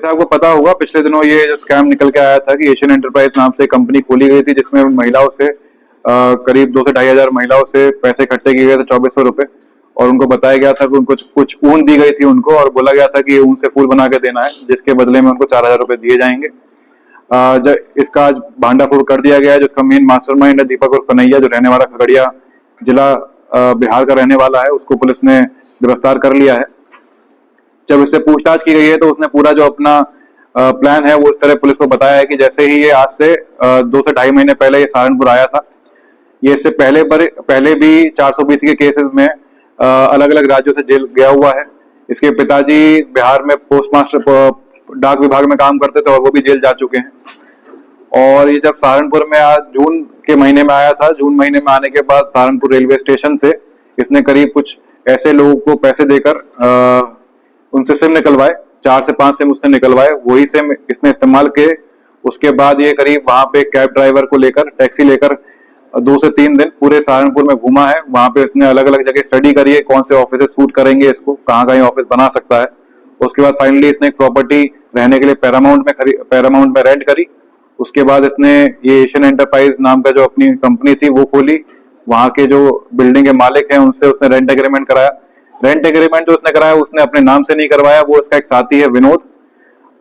जैसे आपको पता होगा पिछले दिनों ये जो स्कैम निकल के आया था कि एशियन एंटरप्राइज नाम से कंपनी खोली गई थी जिसमें महिलाओं से करीब 2 से 2,500 महिलाओं से पैसे इकट्ठे किए गए थे 2400 रुपए, और उनको बताया गया था कि उनको कुछ ऊन दी गई थी उनको, और बोला गया था कि ऊन से फूल बना के देना है जिसके बदले में उनको 4,000 रुपए दिए जाएंगे। इसका आज भांडाफोड़ कर दिया गया है। जो इसका मेन मास्टरमाइंड है दीपक उर्फ कन्हैया, जो रहने वाला खगड़िया जिला बिहार का रहने वाला है, उसको पुलिस ने गिरफ्तार कर लिया है। जब इससे पूछताछ की गई है तो उसने पूरा जो अपना प्लान है वो इस तरह पुलिस को बताया है कि जैसे ही ये आज से 2 से 2.5 महीने पहले ये सहारनपुर आया था, ये इससे पहले भी 420 के केसेस में अलग अलग राज्यों से जेल गया हुआ है। इसके पिताजी बिहार में पोस्ट मास्टर डाक विभाग में काम करते थे और वो भी जेल जा चुके हैं। और ये जब सहारनपुर में आज जून के महीने में आया था, जून महीने में आने के बाद सहारनपुर रेलवे स्टेशन से इसने करीब कुछ ऐसे लोगों को पैसे देकर उनसे सिम निकलवाए, 4 से 5 सिम उसने निकलवाए, वही सिम इसने इस्तेमाल किए। उसके बाद ये करीब वहां पे कैब ड्राइवर को लेकर, टैक्सी लेकर 2 से 3 दिन पूरे सहारनपुर में घूमा है। वहां पे उसने अलग अलग जगह स्टडी करी है, कौन से ऑफिस सूट करेंगे इसको, कहाँ कहीं ऑफिस बना सकता है। उसके बाद फाइनली इसने एक प्रॉपर्टी रहने के लिए पैरामाउंट में रेंट करी। उसके बाद इसने ये एशियन एंटरप्राइज नाम का जो अपनी कंपनी थी वो खोली। वहां के जो बिल्डिंग के मालिक हैं उनसे उसने रेंट एग्रीमेंट कराया। रेंट एग्रीमेंट जो उसने कराया उसने अपने नाम से नहीं करवाया, वो इसका एक साथी है विनोद,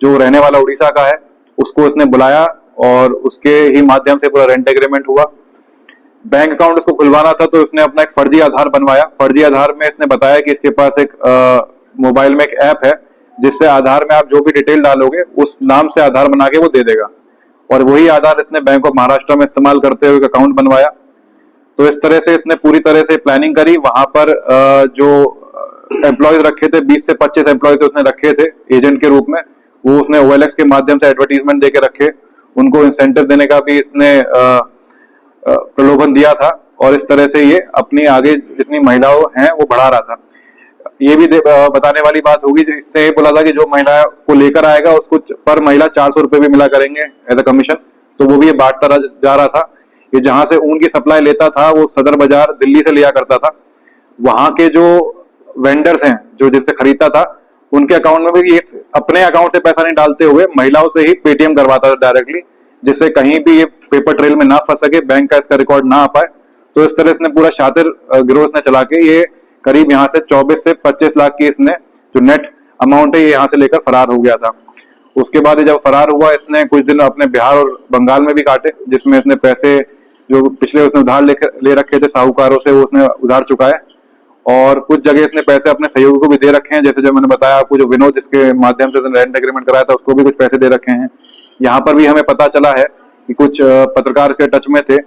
जो रहने वाला उड़ीसा का है, उसको उसने बुलाया और उसके ही माध्यम से पूरा रेंट एग्रीमेंट हुआ। बैंक अकाउंट उसको खुलवाना था तो उसने अपना एक फर्जी आधार बनवाया। फर्जी आधार में इसने बताया कि इसके पास एक मोबाइल में एक ऐप है जिससे आधार में आप जो भी डिटेल डालोगे उस नाम से आधार बना के वो दे देगा, और वही आधार इसने बैंक ऑफ महाराष्ट्र में इस्तेमाल करते हुए अकाउंट बनवाया। तो इस तरह से इसने पूरी तरह से प्लानिंग करी। वहां पर जो एम्प्लॉयज रखे थे, 20 से 25 एम्प्लॉयज उसने रखे थे एजेंट के रूप में, वो उसने OLX के माध्यम से एडवर्टीजमेंट देके रखे। उनको इंसेंटिव देने का भी इसने प्रलोभन दिया था, और इस तरह से ये अपनी आगे जितनी महिलाओं हैं वो बढ़ा रहा था। ये भी बताने वाली बात होगी, जो इसने ये बोला था कि जो महिला को लेकर आएगा उसको पर महिला 400 रुपए भी मिला करेंगे एज अ कमीशन, तो वो भी ये बांटता जा रहा था। ये जहां से ऊन की सप्लाई लेता था वो सदर बाजार दिल्ली से लिया करता था। वहां के जो वेंडर्स हैं जो जिससे खरीदता था उनके अकाउंट में भी ये अपने अकाउंट से पैसा नहीं डालते हुए महिलाओं से ही पेटीएम करवाता था डायरेक्टली, जिससे कहीं भी ये पेपर ट्रेल में ना फंस सके, बैंक का इसका रिकॉर्ड ना आ पाए। तो इस तरह से पूरा शातिर गिरोह इसने चला के ये करीब यहाँ से 24 से 25 लाख की इसने जो नेट अमाउंट है ये यहाँ से लेकर फरार हो गया था। उसके बाद जब फरार हुआ इसने कुछ दिन अपने बिहार और बंगाल में भी काटे, जिसमें इसने पैसे जो पिछले उसने उधार ले रखे थे साहूकारों से वो उसने उधार चुकाए, और कुछ जगह इसने पैसे अपने सहयोगी को भी दे रखे हैं। जैसे जो मैंने बताया आपको, जो विनोद जिसके माध्यम से रेंट एग्रीमेंट कराया था उसको भी कुछ पैसे दे रखे हैं। यहाँ पर भी हमें पता चला है कि कुछ पत्रकार इसके टच में थे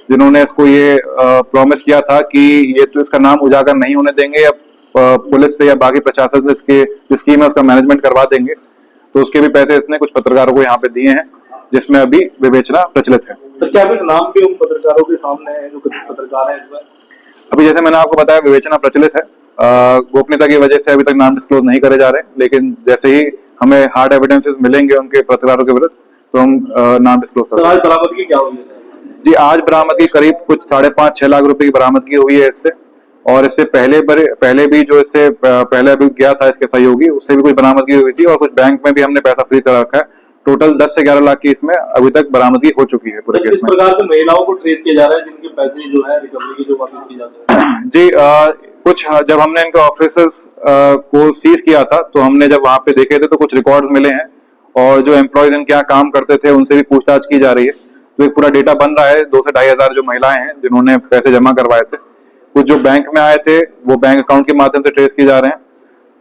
जिन्होंने इसको ये प्रॉमिस किया था कि ये तो इसका नाम उजागर नहीं होने देंगे, या पुलिस से या बाकी प्रशासन से इसके जो स्कीम है उसका मैनेजमेंट करवा देंगे। तो उसके भी पैसे इसने कुछ पत्रकारों को यहाँ पे दिए हैं, जिसमें अभी विवेचना प्रचलित है। सर क्या कुछ नाम भी उन पत्रकारों के सामने है जो पत्रकार हैं इसमें? अभी जैसे मैंने आपको बताया विवेचना प्रचलित है, गोपनीयता की वजह से अभी तक नाम डिस्क्लोज नहीं करे जा रहे, लेकिन जैसे ही हमें हार्ड एविडेंसेस मिलेंगे उनके पत्रकारों के विरुद्ध तो हम नाम डिस्क्लोज करेंगे। आज बरामदगी क्या हुई है? जी आज बरामदगी करीब कुछ 5.5-6 लाख रुपए की बरामदगी हुई है इससे, और इससे पहले भी जो इससे पहले अभी गया था इसके सहयोगी, उससे भी कुछ बरामदगी हुई थी, और कुछ बैंक में भी हमने पैसा फ्रीज कर रखा है। टोटल 10 से 11 लाख की इसमें अभी तक बरामदगी हो चुकी है पूरे केस में। किस प्रकार से महिलाओं को ट्रेस किया जा रहा है जिनके पैसे जो है रिकवरी की जो वापस की जा सकते हैं? जी कुछ जब हमने इनके ऑफिसेस को सीज किया था तो हमने जब वहां पे देखे थे तो कुछ रिकॉर्ड्स मिले हैं, और जो एम्प्लॉयज इनके यहाँ काम करते थे उनसे भी पूछताछ की जा रही है। तो एक पूरा डेटा बन रहा है। 2 से 2,500 जो महिलाएं हैं जिन्होंने पैसे जमा करवाए थे, कुछ जो बैंक में आए थे वो बैंक अकाउंट के माध्यम से ट्रेस किए जा रहे हैं।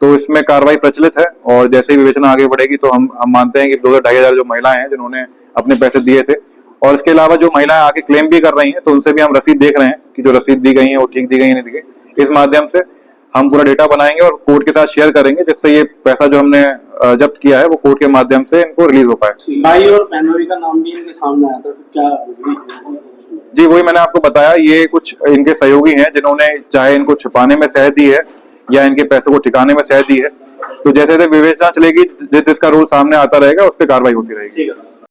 तो इसमें कार्रवाई प्रचलित है, और जैसे ही विवेचना आगे बढ़ेगी तो हम मानते हैं कि 2 से 2,500 जो महिलाएं हैं जिन्होंने अपने पैसे दिए थे, और इसके अलावा जो महिलाएं आगे क्लेम भी कर रही हैं तो उनसे भी हम रसीद देख रहे हैं कि जो रसीद दी गई है वो ठीक दी गई नहीं दी गई। इस माध्यम से हम पूरा डेटा बनाएंगे और कोर्ट के साथ शेयर करेंगे, जिससे ये पैसा जो हमने जब्त किया है वो कोर्ट के माध्यम से इनको रिलीज हो पाए। भाई और बहनोई का नाम भी इनके सामने आया था, तो क्या? जी वही मैंने आपको बताया, ये कुछ इनके सहयोगी हैं जिन्होंने चाहे इनको छुपाने में सह दी है या इनके पैसों को ठिकाने में सह दी है। तो जैसे जैसे विवेचना चलेगी जिसका रूल सामने आता रहेगा उस पर कार्रवाई होती रहेगी।